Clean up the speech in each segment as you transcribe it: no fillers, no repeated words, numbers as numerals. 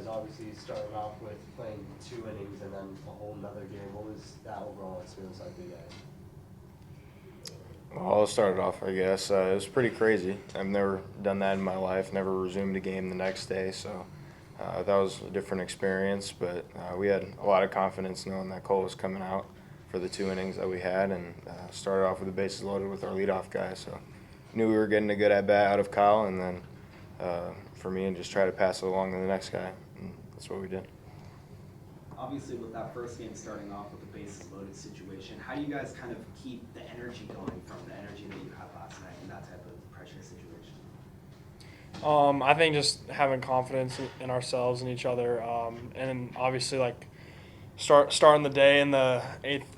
guys obviously started off with playing 2 innings and then a whole nother game. What was that overall experience like for you guys? Well, I'll start it off, I guess. It was pretty crazy. I've never done that in my life, never resumed a game the next day, so that was a different experience. But we had a lot of confidence knowing that Cole was coming out for the 2 innings that we had, and started off with the bases loaded with our leadoff guy. So knew we were getting a good at-bat out of Kyle, and then for me, and just try to pass it along to the next guy, and that's what we did. Obviously, with that first game starting off with the bases loaded situation, how do you guys kind of keep the energy going from the energy that you had last night in that type of pressure situation? I think just having confidence in ourselves and each other, and obviously like starting the day in the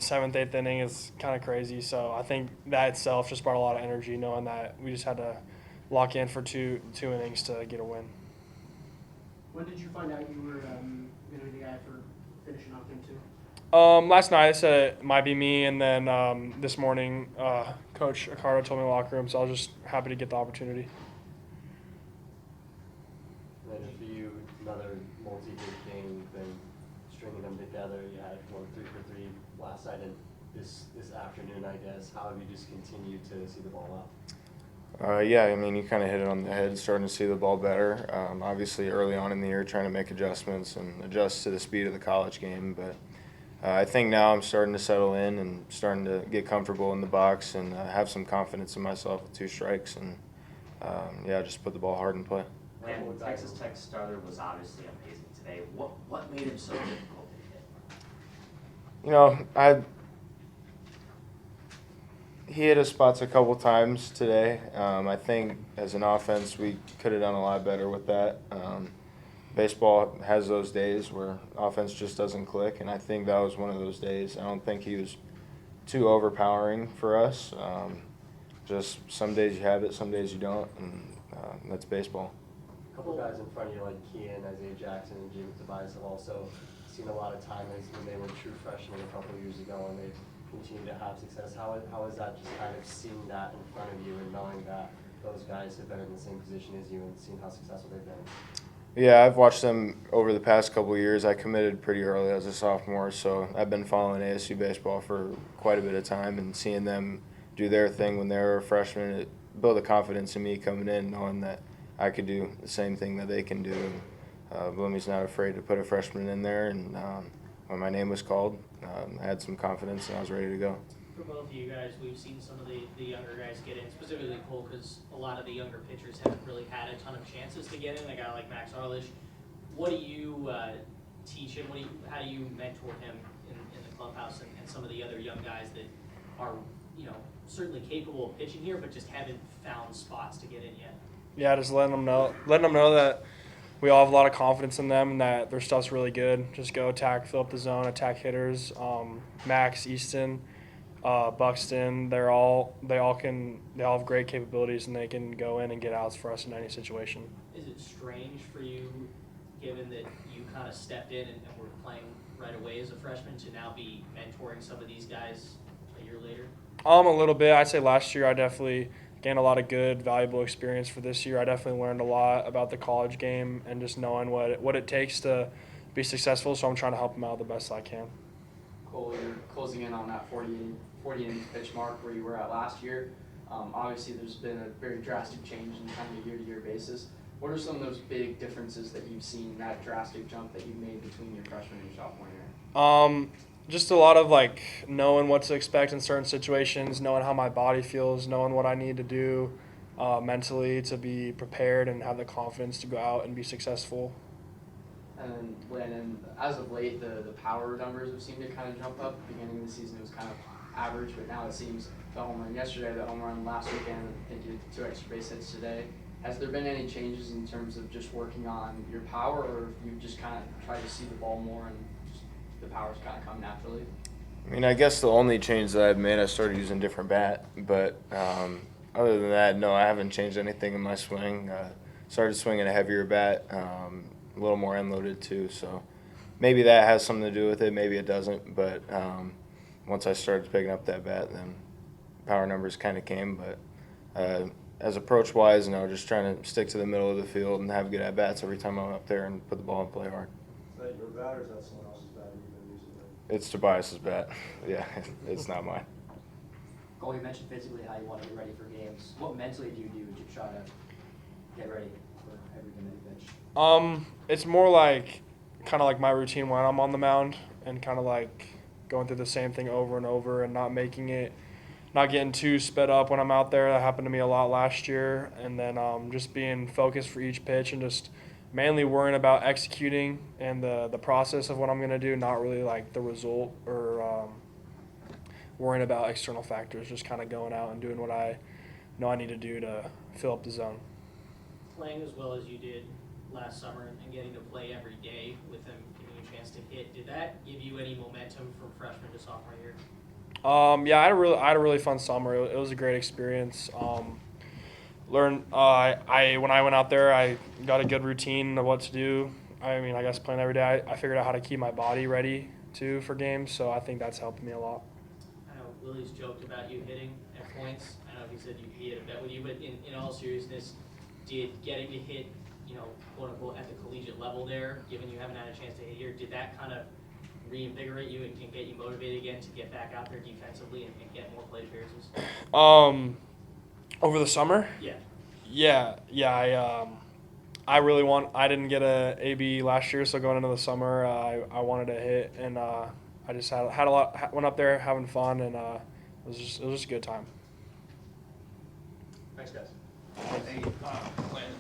seventh, eighth inning is kind of crazy. So I think that itself just brought a lot of energy, knowing that we just had to lock in for two innings to get a win. When did you find out you were going to be the guy for finishing off game 2? Last night I said it might be me, and then this morning Coach Ricardo told me in the locker room, so I was just happy to get the opportunity. And then for you, another multi-hit game, you've been stringing them together. You had 3 for 3 last night, and this afternoon, I guess. How have you just continued to see the ball out? Yeah, I mean, you kind of hit it on the head, starting to see the ball better. Obviously, early on in the year, trying to make adjustments and adjust to the speed of the college game. But I think now I'm starting to settle in and starting to get comfortable in the box and have some confidence in myself with 2 strikes. And, yeah, just put the ball hard in play. And Texas Tech starter was obviously amazing today. What made him so difficult to hit? You know, he hit his spots a couple times today. I think as an offense, we could have done a lot better with that. Baseball has those days where offense just doesn't click, and I think that was one of those days. I don't think he was too overpowering for us. Just some days you have it, some days you don't, and that's baseball. A couple guys in front of you, like Kean, Isaiah Jackson, and Jacob Tobias, have also seen a lot of time as when they were true freshmen a couple years ago, and they've continued to have success. How is that just kind of seeing that in front of you and knowing that those guys have been in the same position as you and seeing how successful they've been? Yeah, I've watched them over the past couple of years. I committed pretty early as a sophomore, so I've been following ASU baseball for quite a bit of time, and seeing them do their thing when they were a freshman, it built a confidence in me coming in, knowing that I could do the same thing that they can do. Bloomy's not afraid to put a freshman in there, and when my name was called, I had some confidence and I was ready to go. For both of you guys, we've seen some of the younger guys get in, specifically Cole, because a lot of the younger pitchers haven't really had a ton of chances to get in. A guy like Max Arlish, what do you teach him? How do you mentor him in the clubhouse and some of the other young guys that are, certainly capable of pitching here, but just haven't found spots to get in yet? Yeah, just letting them know that we all have a lot of confidence in them and that their stuff's really good. Just go attack, fill up the zone, attack hitters. Max, Easton, Buxton, they all have great capabilities, and they can go in and get outs for us in any situation. Is it strange for you, given that you kind of stepped in and were playing right away as a freshman, to now be mentoring some of these guys a year later? A little bit. I'd say last year I definitely gained a lot of good, valuable experience. For this year, I definitely learned a lot about the college game and just knowing what it takes to be successful. So I'm trying to help them out the best I can. Cole, you're closing in on that 40 inning pitch mark where you were at last year. Obviously, there's been a very drastic change in kind of a year-to-year basis. What are some of those big differences that you've seen, that drastic jump that you've made between your freshman and your sophomore year? Just a lot of knowing what to expect in certain situations, knowing how my body feels, knowing what I need to do mentally to be prepared and have the confidence to go out and be successful. And as of late, the power numbers have seemed to kind of jump up. Beginning of the season, it was kind of average, but now it seems the home run yesterday, the home run last weekend, I think you did 2 extra base hits today. Has there been any changes in terms of just working on your power, or if you just kind of try to see the ball more and just the power's kind of come naturally? I mean, I guess the only change that I've made, I started using a different bat. But other than that, no, I haven't changed anything in my swing. Started swinging a heavier bat, a little more end-loaded too. So maybe that has something to do with it. Maybe it doesn't. But once I started picking up that bat, then power numbers kind of came. But as approach wise, just trying to stick to the middle of the field and have good at bats every time I'm up there and put the ball and play hard. Is that your bat or is that someone else's bat you've been using? It's Tobias's bat. Yeah, it's not mine. Cole, you mentioned physically how you want to get ready for games. What mentally do you do to try to get ready for every game that you pitch? It's more like kind of like my routine when I'm on the mound and kind of like going through the same thing over and over and not getting too sped up when I'm out there. That happened to me a lot last year. And then just being focused for each pitch and just mainly worrying about executing and the process of what I'm going to do, not really like the result or worrying about external factors, just kind of going out and doing what I know I need to do to fill up the zone. Playing as well as you did last summer and getting to play every day with them giving you a chance to hit, did that give you any momentum from freshman to sophomore year? Yeah, I had a really fun summer. It was a great experience. When I went out there, I got a good routine of what to do. I mean, I guess playing every day, I figured out how to keep my body ready too for games. So I think that's helped me a lot. I know Willie's joked about you hitting at points. I know he said he had a bet with you, but in all seriousness, did getting to hit, quote unquote, at the collegiate level there, given you haven't had a chance to hit here, did that kind of reinvigorate you and get you motivated again to get back out there defensively and get more plate appearances? Over the summer? Yeah. I really I didn't get a AB last year, so going into the summer, I wanted to hit, and I just had a lot, went up there having fun, and it was just a good time. Thanks, guys. Hey, Landon,